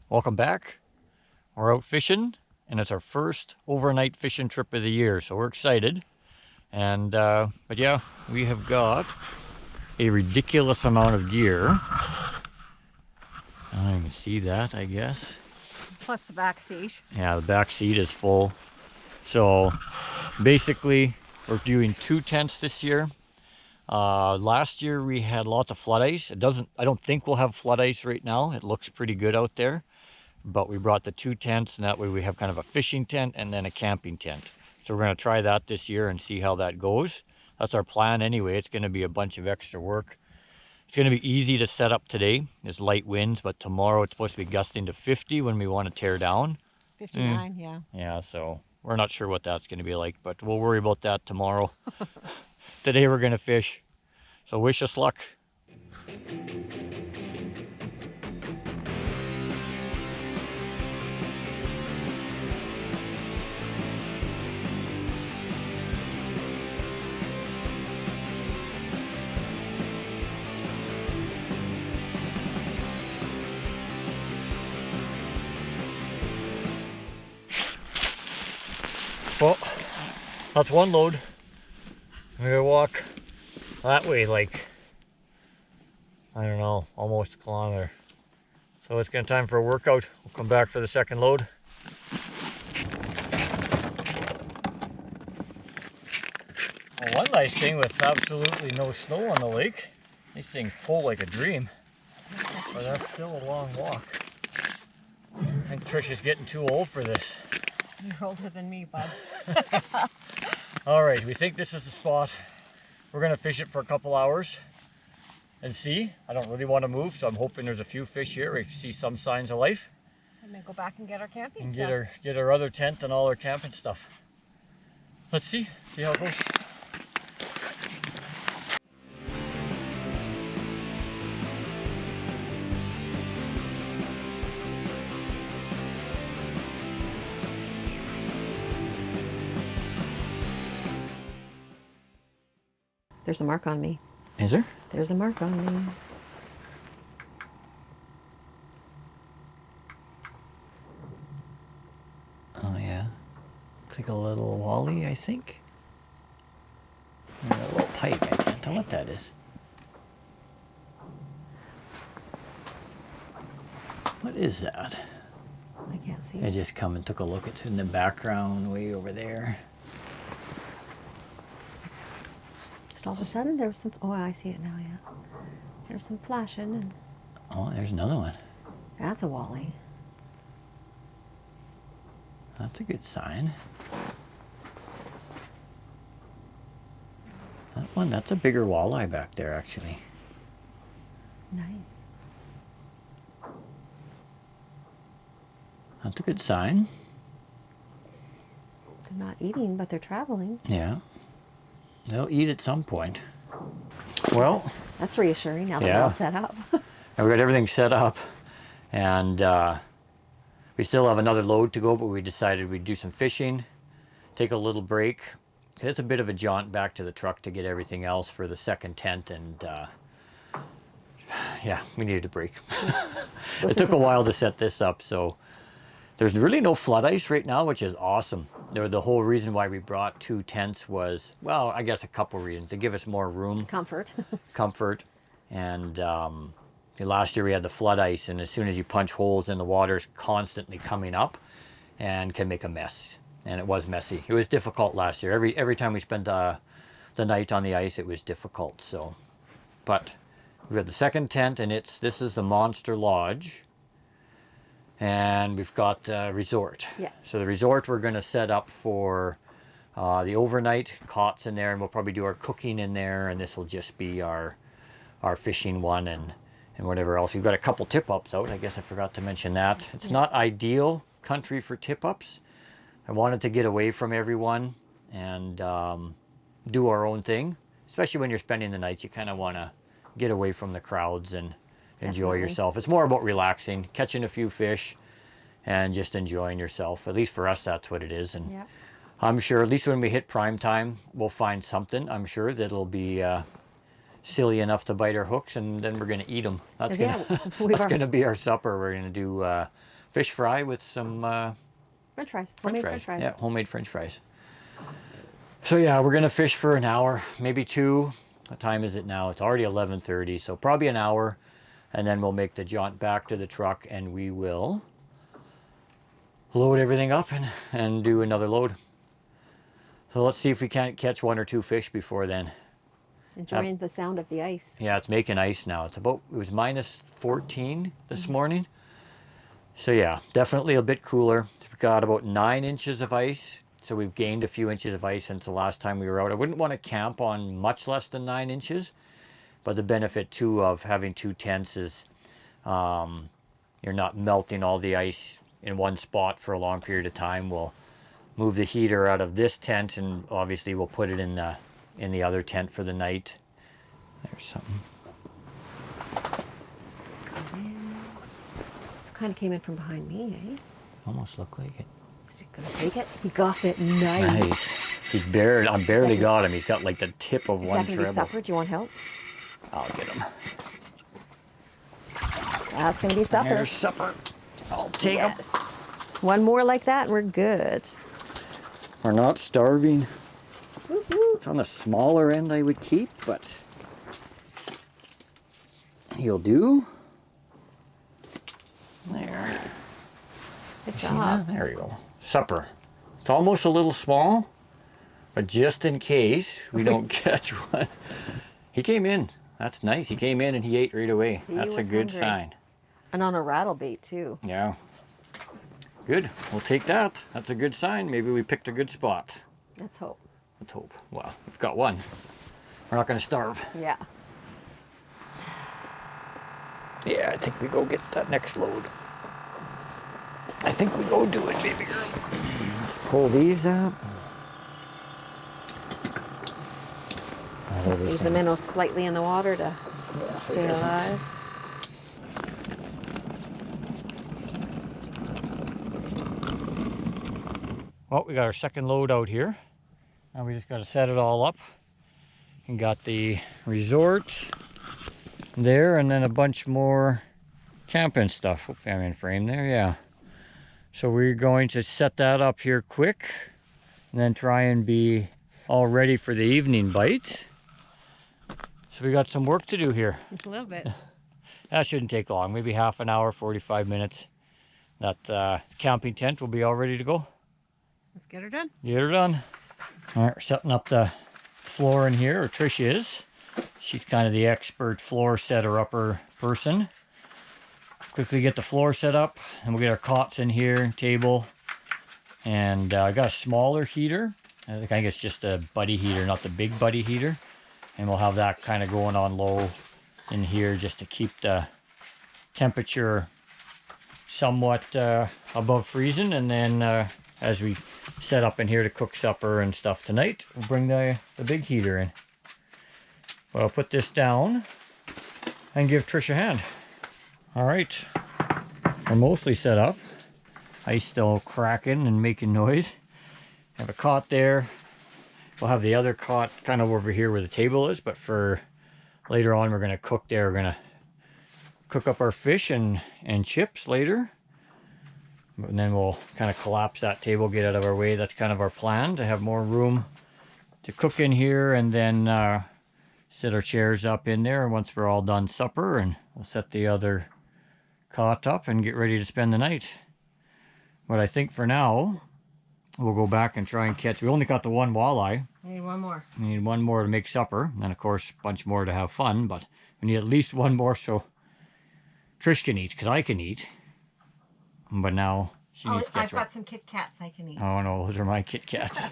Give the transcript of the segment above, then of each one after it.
Welcome back. We're out fishing, and it's our first overnight fishing trip of the year, so we're excited. And but yeah, we have got a ridiculous amount of gear. I can see that, I guess. Plus the back seat. Yeah, the back seat is full. So basically, we're doing 2 tents this year. Last year we had lots of flood ice. I don't think we'll have flood ice right now. It looks pretty good out there. But we brought the 2 tents, and that way we have kind of a fishing tent and then a camping tent. So we're going to try that this year and see how that goes. That's our plan anyway. It's going to be a bunch of extra work. It's going to be easy to set up today. There's light winds, but tomorrow it's supposed to be gusting to 50 when we want to tear down. 59, yeah. Yeah, so we're not sure what that's going to be like, but we'll worry about that tomorrow. Today we're going to fish. So wish us luck. Well, that's one load. We're gonna walk that way like, I don't know, almost a kilometer. So it's gonna time for a workout. We'll come back for the second load. Well, one nice thing with absolutely no snow on the lake, these things pull like a dream. But that's still a long walk. I think Trisha's getting too old for this. You're older than me, bud. All right, we think this is the spot. We're gonna fish it for a couple hours and see. I don't really want to move, so I'm hoping there's a few fish here. We see some signs of life. And then go back and get our camping And stuff. get our other tent and all our camping stuff. Let's see how it goes. There's a mark on me. Is there? There's a mark on me. Oh yeah. Looks like a little walleye, I think. And a little pike. I can't tell what that is. What is that? I can't see I it. just come and took a look. It's in the background way over there. Just all of a sudden there was some, oh, I see it now, yeah. There's some flashing and Oh, there's another one. that's a walleye. That's a good sign. That's a bigger walleye back there, actually. Nice. That's a good sign. They're not eating, but they're traveling. Yeah. They'll eat at some point. Well, That's reassuring now that Yeah. we're all set up. and we got everything set up, and we still have another load to go, but we decided we'd do some fishing, take a little break. It's a bit of a jaunt back to the truck to get everything else for the second tent, and yeah, we needed a break. It took a while to set this up, so there's really no flood ice right now, which is awesome. The whole reason why we brought 2 tents was, well, I guess a couple reasons. To give us more room, Comfort. comfort, and last year we had the flood ice, and as soon as you punch holes in the water's constantly coming up and can make a mess. And it was messy. It was difficult last year. Every time we spent the night on the ice, it was difficult. So, but we have the second tent, and this is the Monster Lodge, and we've got the resort. Yeah. So the resort we're going to set up for the overnight, cots in there, and we'll probably do our cooking in there, and this will just be our fishing one and whatever else. We've got a couple tip-ups out. I guess I forgot to mention that. It's not ideal country for tip-ups. I wanted to get away from everyone and do our own thing. Especially when you're spending the night, you kind of want to get away from the crowds and enjoy Definitely. yourself. It's more about relaxing, catching a few fish, and just enjoying yourself. At least for us, that's what it is. And Yeah. I'm sure, at least when we hit prime time, we'll find something. I'm sure that'll be silly enough to bite our hooks, and then we're going to eat them. That's Yeah, gonna we've that's already- going to be our supper. We're going to do fish fry with some French fries. French Homemade fries. French fries. Yeah, homemade French fries. So yeah, we're gonna fish for an hour, maybe 2. What time is it now? It's already 11:30, so probably an hour, and then we'll make the jaunt back to the truck, and we will load everything up and do another load. So let's see if we can't catch 1 or 2 fish before then. Enjoying the sound of the ice. Yeah, it's making ice now. It was minus 14 this morning. So yeah, definitely a bit cooler. We've got about 9 inches of ice. So we've gained a few inches of ice since the last time we were out. I wouldn't want to camp on much less than 9 inches. But the benefit too of having 2 tents is you're not melting all the ice in one spot for a long period of time. We'll move the heater out of this tent, and obviously we'll put it in the other tent for the night. There's something. Kind of came in from behind me, eh? Almost looked like it. Is he gonna take it? He got it. Nice. Nice. He's barely. I barely got him. He's got like the tip of Is one that gonna be treble. supper? Do you want help? I'll get him. That's gonna be supper. There's supper. I'll take him. Yes. One more like that and we're good. We're not starving. Woo-hoo. It's on the smaller end I would keep, but he'll do. There. Good See job. that? There you go. Supper. It's almost a little small, but just in case we don't catch one. He came in. That's nice. He came in and he ate right away. He That's a was good hungry. sign. And on a rattle bait too. Yeah. Good. We'll take that. That's a good sign. Maybe we picked a good spot. Let's hope. Let's hope. Well, we've got one. We're not going to starve. Yeah. Yeah, I think we go get that next load. I think we go do it, baby girl. Let's pull these out. Just leave the minnows slightly in the water to stay alive. Well, we got our second load out here. Now we just got to set it all up. And got the resort there, and then a bunch more camping stuff. Hopefully I'm in frame there, yeah. So we're going to set that up here quick, and then try and be all ready for the evening bite. So we got some work to do here. A little bit. That shouldn't take long, maybe half an hour, 45 minutes. That camping tent will be all ready to go. Let's get her done. Get her done. All right, we're setting up the floor in here, or Trish is. She's kind of the expert floor setter upper person. Quickly get the floor set up, and we'll get our cots in here, table. And I got a smaller heater. I think it's just a buddy heater, not the big buddy heater. And we'll have that kind of going on low in here just to keep the temperature somewhat above freezing. And then as we set up in here to cook supper and stuff tonight, we'll bring the big heater in. But I'll put this down and give Trish a hand. All right, we're mostly set up. Ice still cracking and making noise. Have a cot there. We'll have the other cot kind of over here where the table is, but for later on we're gonna cook there. We're gonna cook up our fish and chips later. And then we'll kind of collapse that table, get out of our way. That's kind of our plan, to have more room to cook in here, and then set our chairs up in there once we're all done supper, and we'll set the other cot up and get ready to spend the night. But I think for now, we'll go back and try and catch. We only got the one walleye. We need one more. We need one more to make supper, and then of course a bunch more to have fun, but we need at least one more so Trish can eat, because I can eat. But now she needs to catch I've got some Kit Kats I can eat. Oh no, those are my Kit Kats.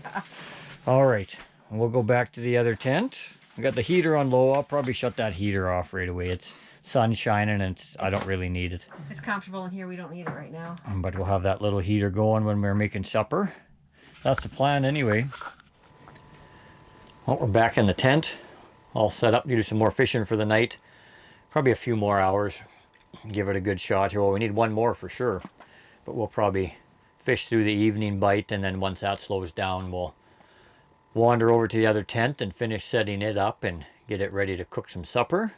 All right, we'll go back to the other tent. We got the heater on low. I'll probably shut that heater off right away. It's sun shining, and I don't really need it. It's comfortable in here. We don't need it right now. But we'll have that little heater going when we're making supper. That's the plan anyway. Well, we're back in the tent, all set up to do some more fishing for the night. Probably a few more hours. Give it a good shot here. Well, we need one more for sure. But we'll probably fish through the evening bite, and then once that slows down, we'll wander over to the other tent and finish setting it up and get it ready to cook some supper.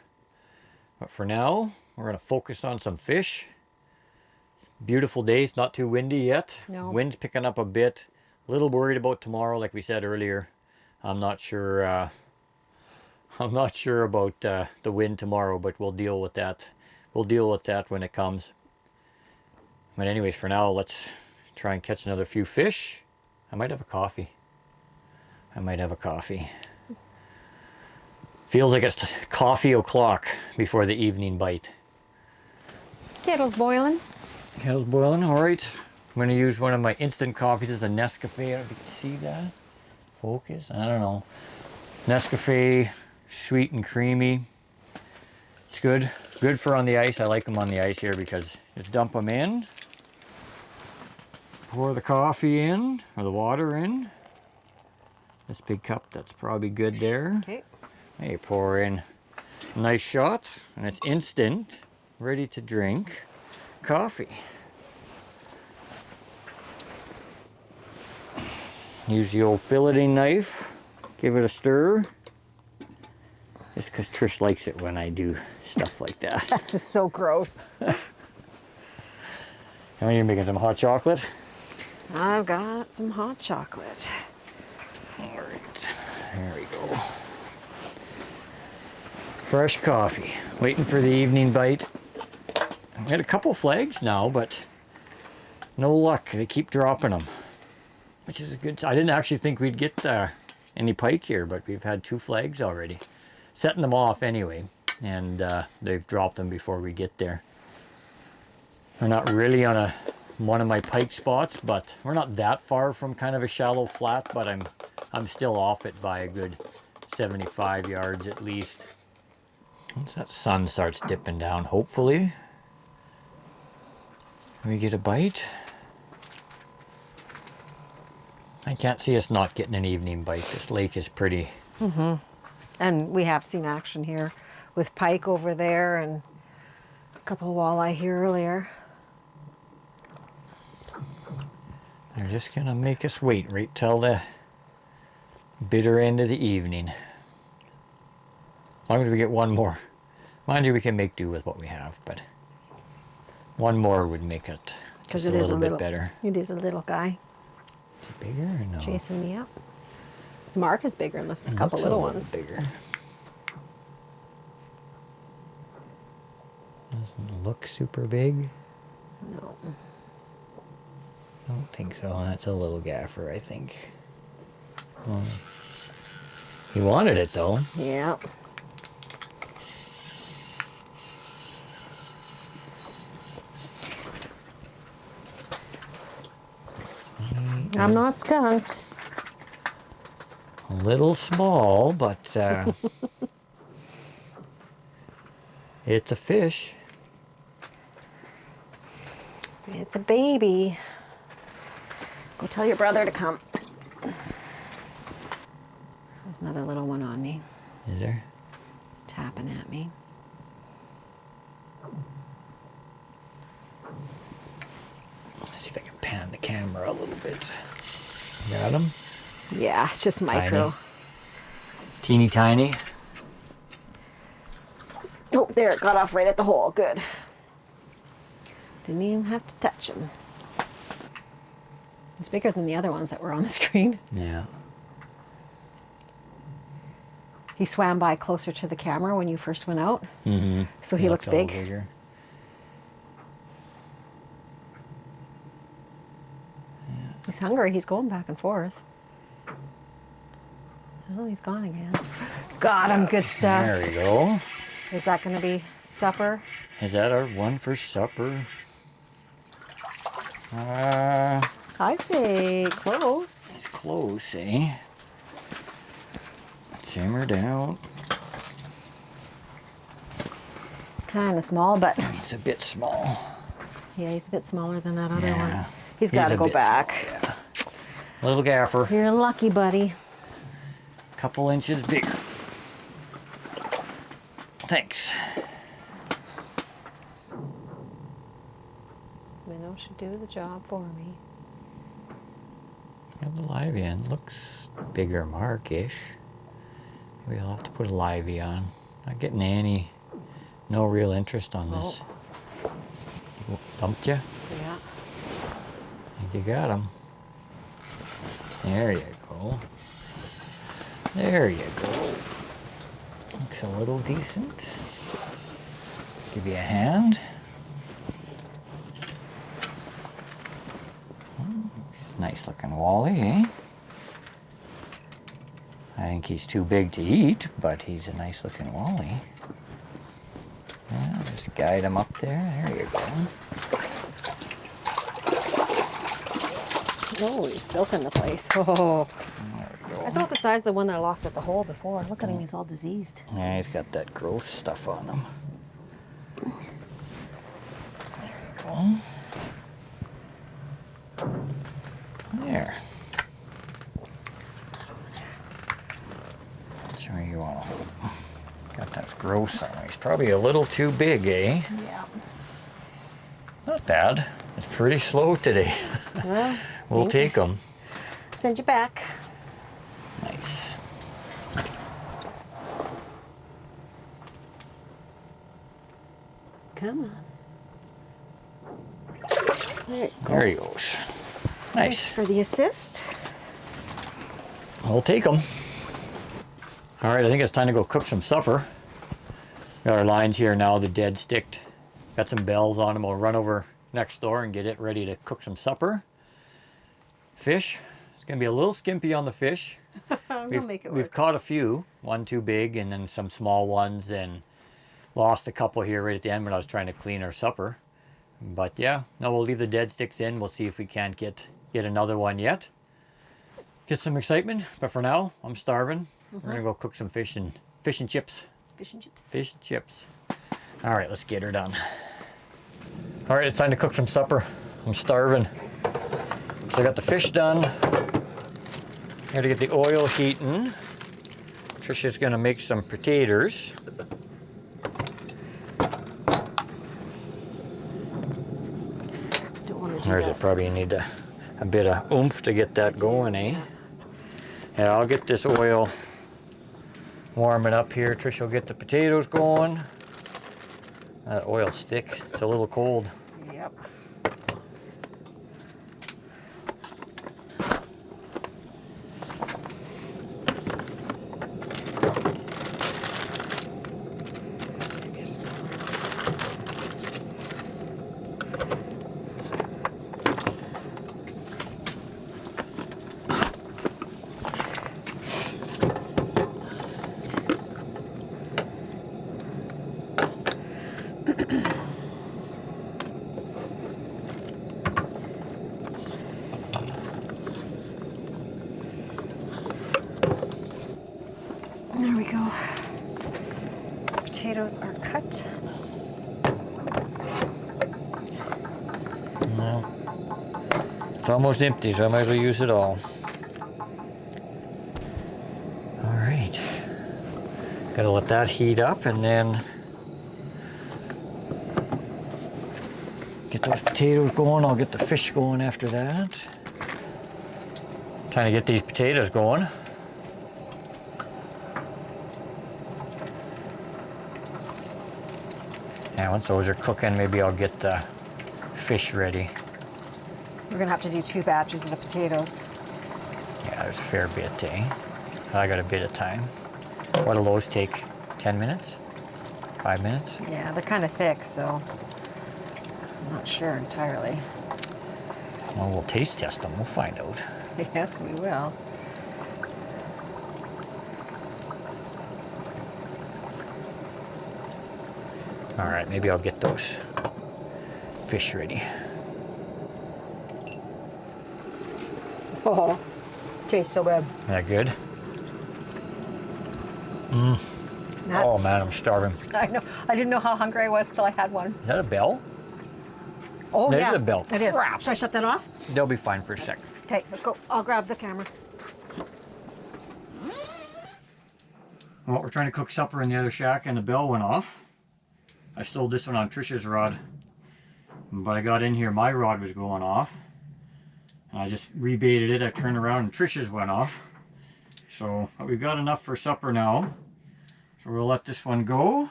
But for now, we're going to focus on some fish. Beautiful day. It's not too windy yet. No. Wind's picking up a bit. A little worried about tomorrow, like we said earlier. I'm not sure. I'm not sure about the wind tomorrow, but we'll deal with that. We'll deal with that when it comes. But anyways, for now, let's try and catch another few fish. I might have a coffee. I might have a coffee. Feels like it's coffee o'clock before the evening bite. Kettle's boiling. Kettle's boiling, all right. I'm going to use one of my instant coffees as a Nescafe. I don't know if you can see that. Focus? I don't know. Nescafe, sweet and creamy. It's good. Good for on the ice. I like them on the ice here because just dump them in. Pour the coffee in, or the water in. This big cup, that's probably good there. Okay. Hey, pour in a nice shot, and it's instant, ready to drink coffee. Use the old filleting knife, give it a stir. Just because Trish likes it when I do stuff like that. That's just so gross. Now you're making some hot chocolate. I've got some hot chocolate. All right, there we go. Fresh coffee, waiting for the evening bite. We had a couple flags now, but no luck. They keep dropping them, which is a good. I didn't actually think we'd get any pike here, but we've had 2 flags already. Setting them off anyway, and they've dropped them before we get there. We're not really on one of my pike spots, but we're not that far from kind of a shallow flat, but I'm still off it by a good 75 yards at least. Once that sun starts dipping down, hopefully we get a bite. I can't see us not getting an evening bite. This lake is pretty. And we have seen action here with pike over there and a couple of walleye here earlier. They're just gonna make us wait right till the bitter end of the evening. As long as we get one more. Mind you, we can make do with what we have, but one more would make it just a little bit better. It is a little guy. Is it bigger or no? Chasing me up. Mark is bigger unless it's a It couple looks little little ones. bigger. Doesn't look super big. No. I don't think so. That's a little gaffer, I think. Well, he wanted it though. Yeah. I'm not skunked. A little small, but it's a fish. It's a baby. Go tell your brother to come. There's another little one on me, Is there? tapping at me. Let's see if I can pan the camera a little bit. Got him? Yeah, it's just micro. Teeny tiny. Oh, there, it got off right at the hole. Good. Didn't even have to touch him. It's bigger than the other ones that were on the screen. Yeah. He swam by closer to the camera when you first went out. Mm-hmm. So he looked big. Bigger. He's hungry. He's going back and forth. Oh, he's gone again. Got him. Good stuff. There we go. Is that going to be supper? Is that our one for supper? I say close. It's close, eh? Simmer down. Kind of small, but It's a bit small. yeah, he's a bit smaller than that other Yeah. one. He's got to a go bit back. small, yeah. Little gaffer. You're lucky, buddy. Couple inches bigger. Thanks. Minnow should do the job for me. And the live end looks bigger mark-ish. Maybe I'll have to put a livey on. Not getting no real interest on this. Thumped ya? Yeah. I think you got him. There you go. There you go. Looks a little decent. Give you a hand. Nice looking walleye, eh? I think he's too big to eat, but he's a nice looking walleye. Yeah, just guide him up there. There you go. Oh, he's silking the place. Oh, There we go. that's about the size of the one I lost at the hole before. Look at him, he's all diseased. Yeah, he's got that gross stuff on him. There you go. There. That's where you want to hold him. Got that gross on him. He's probably a little too big, eh? Yeah. Not bad. It's pretty slow today. Well, We'll take him. send you back. Nice. Come on. There you go. There he goes. Thanks Nice. for the assist. We'll take him. All right, I think it's time to go cook some supper. Got our lines here now, the dead sticked. Got some bells on them. We'll run over next door and get it ready to cook some supper. Fish. It's going to be a little skimpy on the fish. We'll make it We've work. caught a few. One too big and then some small ones, and lost a couple here right at the end when I was trying to clean our supper. But yeah, no, we'll leave the dead sticks in. We'll see if we can't get another one yet. Get some excitement, but for now, I'm starving. We're gonna go cook some fish and chips. Fish and chips. Fish and chips. All right, let's get her done. All right, it's time to cook some supper. I'm starving. So I got the fish done. Got to get the oil heating. Trisha's gonna make some potatoes. Don't want to do There's that. it. Probably need a bit of oomph to get that going, eh? Yeah, I'll get this oil warming up here. Trish will get the potatoes going. That oil stick. It's a little cold. Yep. There we go. Potatoes are cut. No. It's almost empty, so I might as well use it all. All right. Gotta let that heat up and then get those potatoes going. I'll get the fish going after that. Trying to get these potatoes going. And once those are cooking, maybe I'll get the fish ready. We're gonna have to do 2 batches of the potatoes. Yeah, there's a fair bit, eh? I got a bit of time. What'll those take? 10 minutes? 5 minutes? Yeah, they're kind of thick, so I'm not sure entirely. Well, we'll taste test them. We'll find out. Yes, we will. All right, maybe I'll get those fish ready. Oh, tastes so good. Is that good? That- Oh man, I'm starving. I know. I didn't know how hungry I was till I had one. Is that a bell? Oh, There's yeah. a bell. It is. Crap. Should I shut that off? They'll be fine for a sec. Okay, let's go. I'll grab the camera. Well, we're trying to cook supper in the other shack and the bell went off. I stole this one on Trisha's rod. But I got in here, my rod was going off. And I just rebaited it. I turned around and Trisha's went off. So we've got enough for supper now. So we'll let this one go.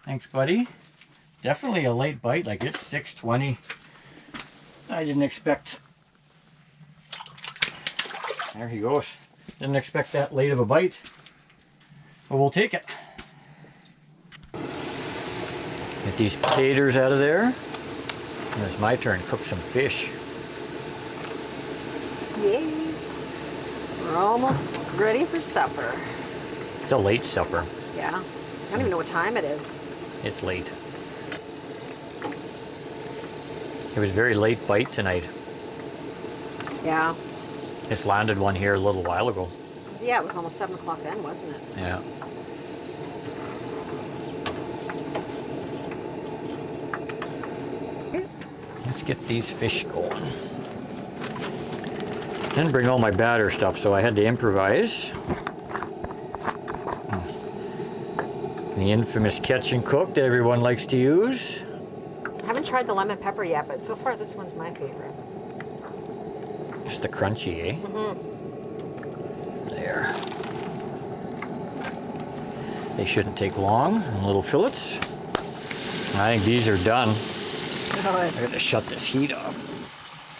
Thanks, buddy. Definitely a late bite. Like it's 6:20 I didn't expect, there he goes. Didn't expect that late of a bite, but we'll take it. Get these potatoes out of there. And it's my turn to cook some fish. Yay! We're almost ready for supper. It's a late supper. Yeah. I don't even know what time it is. It's late. It was a very late bite tonight. Yeah. Just landed one here a little while ago. Yeah, it was almost 7 o'clock then, wasn't it? Yeah. Let's get these fish going. Didn't bring all my batter stuff, so I had to improvise. The infamous catch and cook that everyone likes to use. I haven't tried the lemon pepper yet, but so far this one's my favorite. Just the crunchy, eh? Mm-hmm. There. They shouldn't take long in little fillets. I think these are done. I gotta shut this heat off.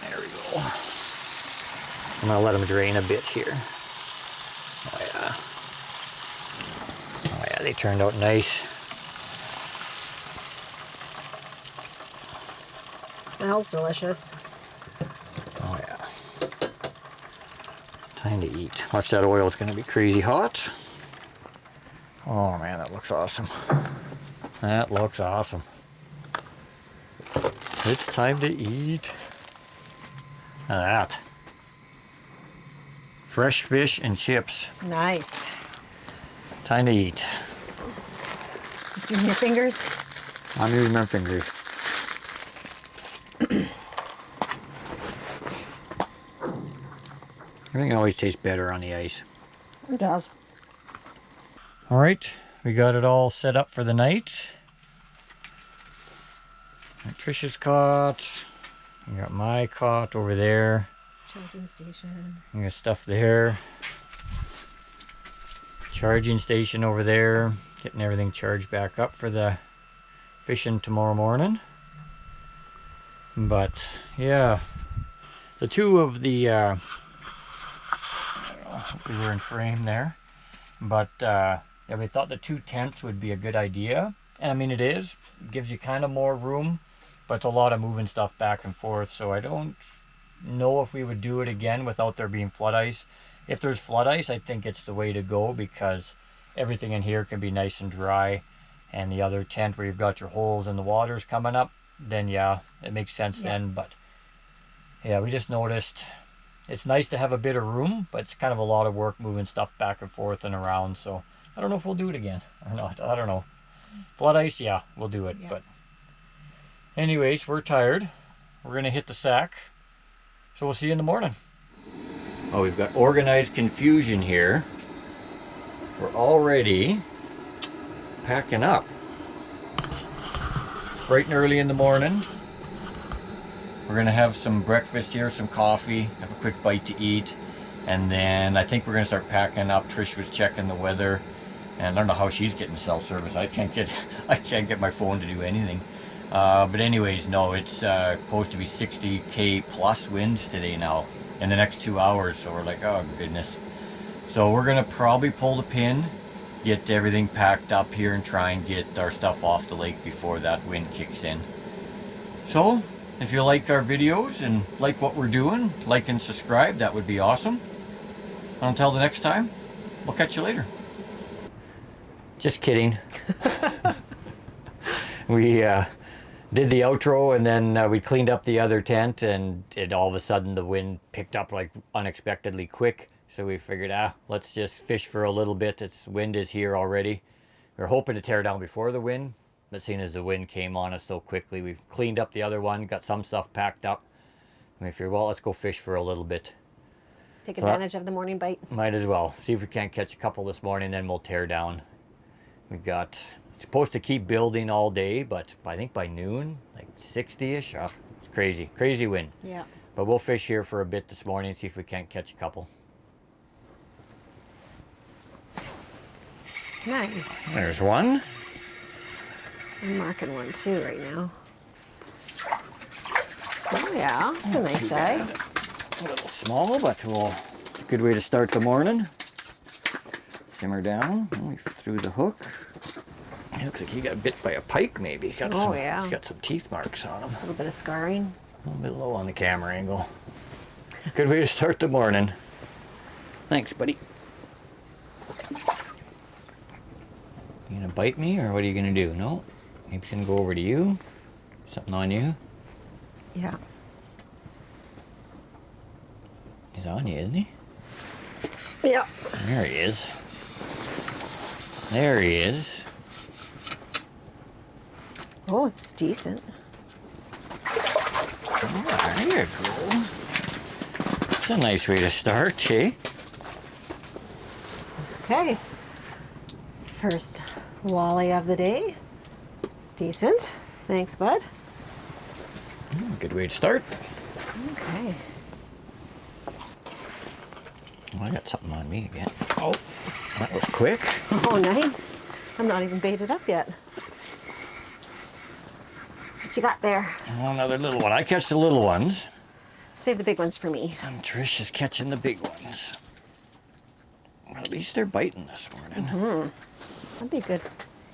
There we go. I'm gonna let them drain a bit here. Oh yeah. Oh yeah, they turned out nice. Smells delicious. Oh yeah. Time to eat. Watch that oil, it's gonna be crazy hot. Oh man, that looks awesome. That looks awesome. It's time to eat. Look at that. Fresh fish and chips. Nice. Time to eat. Just using your fingers? I'm using my fingers. Everything always tastes better on the ice. It does. All right, we got it all set up for the night. Trisha's cot. We got my cot over there. Charging station. We got stuff there. Charging station over there. Getting everything charged back up for the fishing tomorrow morning. But yeah, the two of the I don't know if we were in frame there, but yeah, we thought the 2 tents would be a good idea. And I mean, it is. It gives you kind of more room, but it's a lot of moving stuff back and forth. So I don't know if we would do it again without there being flood ice. If there's flood ice, I think it's the way to go, because everything in here can be nice and dry. And the other tent where you've got your holes and the water's coming up, then yeah, it makes sense then. But yeah, we just noticed it's nice to have a bit of room, but it's kind of a lot of work moving stuff back and forth and around. So I don't know if we'll do it again or not. I don't know. Flood ice, yeah, we'll do it. Yeah. But anyways, we're tired. We're going to hit the sack. So we'll see you in the morning. Oh, we've got organized confusion here. We're already packing up. It's bright and early in the morning. We're going to have some breakfast here, some coffee, have a quick bite to eat. And then I think we're going to start packing up. Trish was checking the weather. And I don't know how she's getting cell service. I can't get my phone to do anything. But anyways, no, it's supposed to be 60k plus winds today now in the next 2 hours. So we're like, oh goodness. So we're gonna probably pull the pin, get everything packed up here, and try and get our stuff off the lake before that wind kicks in. So if you like our videos and like what we're doing, like and subscribe. That would be awesome. Until the next time, we'll catch you later. Just kidding. We did the outro, and then we cleaned up the other tent, and all of a sudden the wind picked up like unexpectedly quick. So we figured, let's just fish for a little bit. Wind is here already. We were hoping to tear down before the wind, but seeing as the wind came on us so quickly, we've cleaned up the other one, got some stuff packed up. And we figured, well, let's go fish for a little bit. Take advantage of the morning bite. Might as well. See if we can't catch a couple this morning, then we'll tear down. We got, it's supposed to keep building all day, but I think by noon, like 60-ish. It's crazy, crazy wind. Yeah. But we'll fish here for a bit this morning, see if we can't catch a couple. Nice. There's one. I'm marking one too right now. Oh yeah, it's a nice size. A little small, but it's a good way to start the morning. Simmer down. Oh, we threw the hook. It looks like he got bit by a pike, maybe. Yeah. He's got some teeth marks on him. A little bit of scarring. A little bit low on the camera angle. Good way to start the morning. Thanks, buddy. You gonna bite me, or what are you gonna do? No? Maybe he's gonna go over to you? Something on you? Yeah. He's on you, isn't he? Yeah. There he is. There he is. Oh, it's decent. Oh, there you go. That's a nice way to start, eh? Okay. First walleye of the day. Decent. Thanks, bud. Good way to start. Okay. Oh, I got something on me again. Oh, that was quick. Oh, nice. I'm not even baited up yet. What you got there? Oh, another little one. I catch the little ones. Save the big ones for me. And Trish is catching the big ones. Well, at least they're biting this morning. That'd be good.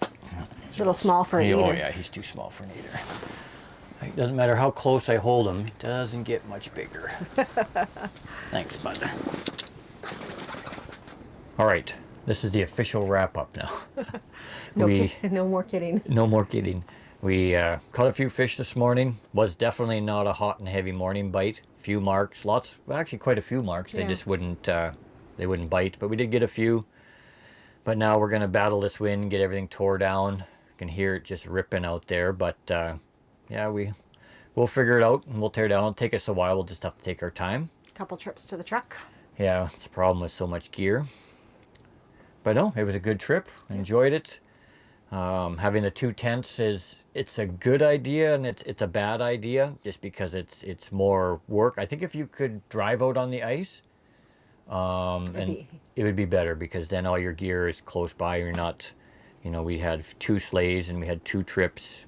A little small for an eater. Oh yeah, he's too small for an eater. It doesn't matter how close I hold him, he doesn't get much bigger. Thanks, bud. All right, this is the official wrap up now. No more kidding. No more kidding. We caught a few fish this morning. Was definitely not a hot and heavy morning bite. Few marks, well, actually quite a few marks. They just wouldn't, they wouldn't bite, but we did get a few. But now we're gonna battle this wind, get everything tore down. You can hear it just ripping out there, but yeah, we'll figure it out and we'll tear down. It'll take us a while. We'll just have to take our time. Couple trips to the truck. Yeah, it's a problem with so much gear. But no, it was a good trip. I enjoyed it. Having the 2 tents it's a good idea and it's a bad idea just because it's more work. I think if you could drive out on the ice, it would be better because then all your gear is close by. You're not, we had 2 sleighs and we had 2 trips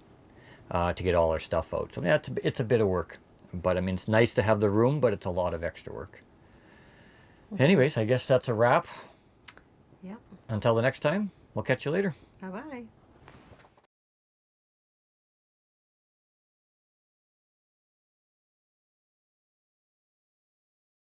to get all our stuff out. So yeah, it's a bit of work, but I mean it's nice to have the room, but it's a lot of extra work. Anyways, I guess that's a wrap. Yep. Until the next time, we'll catch you later. Bye-bye.